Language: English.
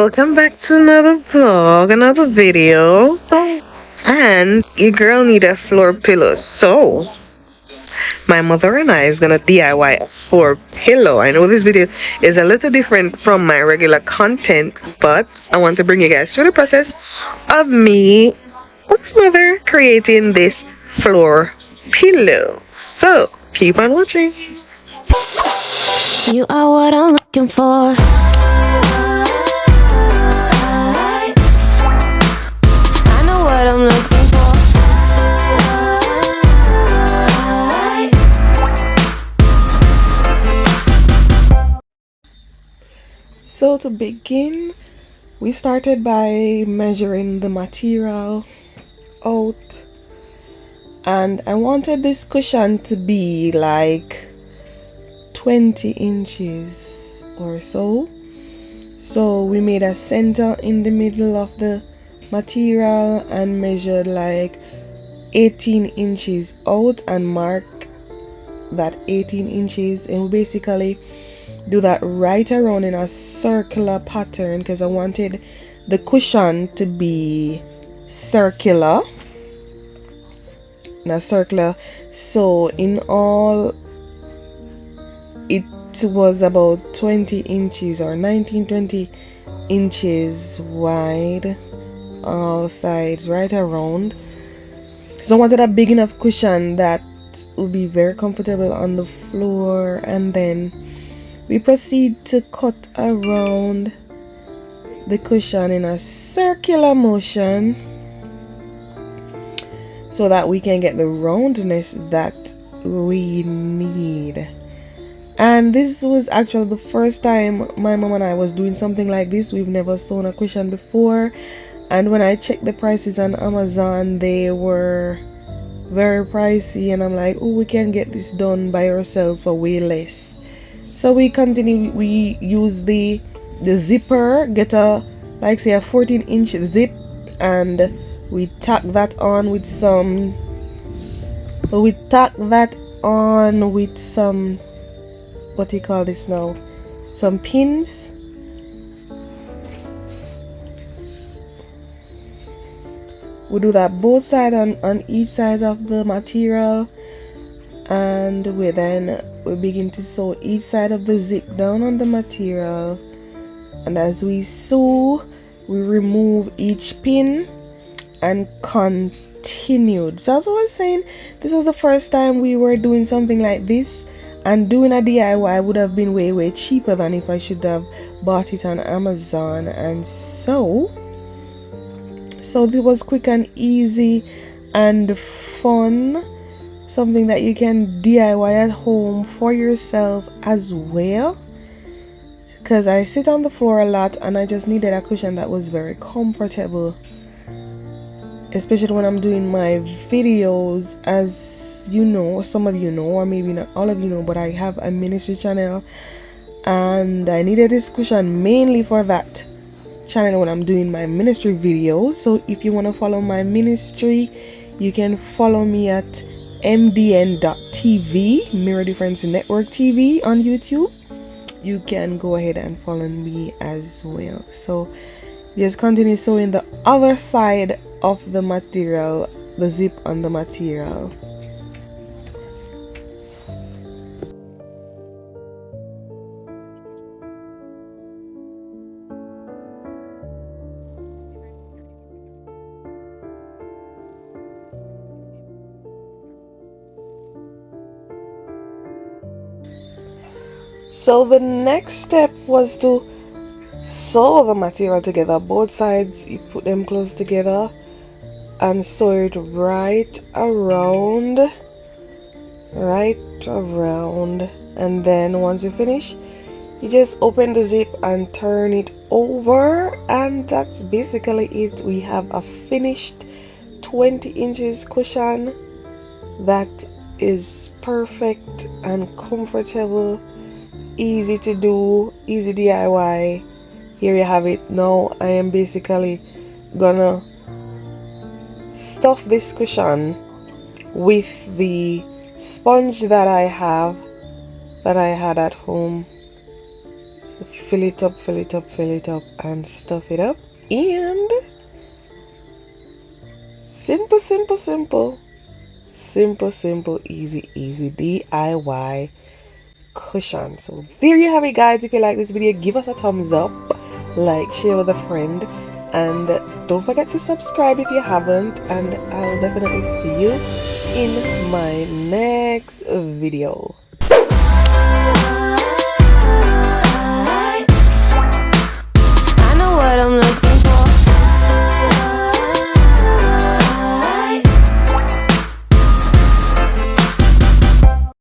welcome back to another vlog, another video. And your girl need a floor pillow. So my mother and I is gonna DIY a floor pillow. I know this video is a little different from my regular content, but I want to bring you guys through the process of me with mother creating this floor pillow. So keep on watching. You are what I'm looking for. I know what I'm looking for. So to begin, we started by measuring the material out, and I wanted this cushion to be like 20 inches or so. So we made a center in the middle of the material and measured like 18 inches out and mark that 18 inches, and we basically do that right around in a circular pattern because I wanted the cushion to be circular, so in all it was about 20 inches or 19-20 inches wide, all sides right around. So I wanted a big enough cushion that would be very comfortable on the floor, and then we proceed to cut around the cushion in a circular motion so that we can get the roundness that we need. And this was actually the first time my mom and I was doing something like this. We've never sewn a cushion before, and when I checked the prices on Amazon, they were very pricey, and I'm like, oh, we can get this done by ourselves for way less. So we use the zipper, get a like say a 14-inch zip, and we tack that on with some what do you call this now, some pins. We do that both sides on each side of the material, and we begin to sew each side of the zip down on the material, and as we sew we remove each pin and continued. So as I was saying, this was the first time we were doing something like this, and doing a DIY would have been way cheaper than if I should have bought it on Amazon. And so this was quick and easy and fun, something that you can DIY at home for yourself as well, because I sit on the floor a lot and I just needed a cushion that was very comfortable, especially when I'm doing my videos. As you know, some of you know, or maybe not all of you know, but I have a ministry channel, and I needed this cushion mainly for that channel when I'm doing my ministry videos. So if you want to follow my ministry, you can follow me at mdn.tv, Mirror Difference Network TV on YouTube. You can go ahead and follow me as well. So just continue sewing the other side of the material, the zip on the material. So the next step was to sew the material together, both sides. You put them close together and sew it right around, and then once you finish, you just open the zip and turn it over, and that's basically it. We have a finished 20 inches cushion that is perfect and comfortable, easy to do, easy DIY. Here you have it. Now I am basically gonna stuff this cushion with the sponge that I had at home. fill it up, fill it up, fill it up, and stuff it up. And simple, simple, simple, simple, simple, easy, easy DIY cushion. So there you have it, guys. If you like this video, give us a thumbs up, like, share with a friend, and don't forget to subscribe if you haven't, and I'll definitely see you in my next video.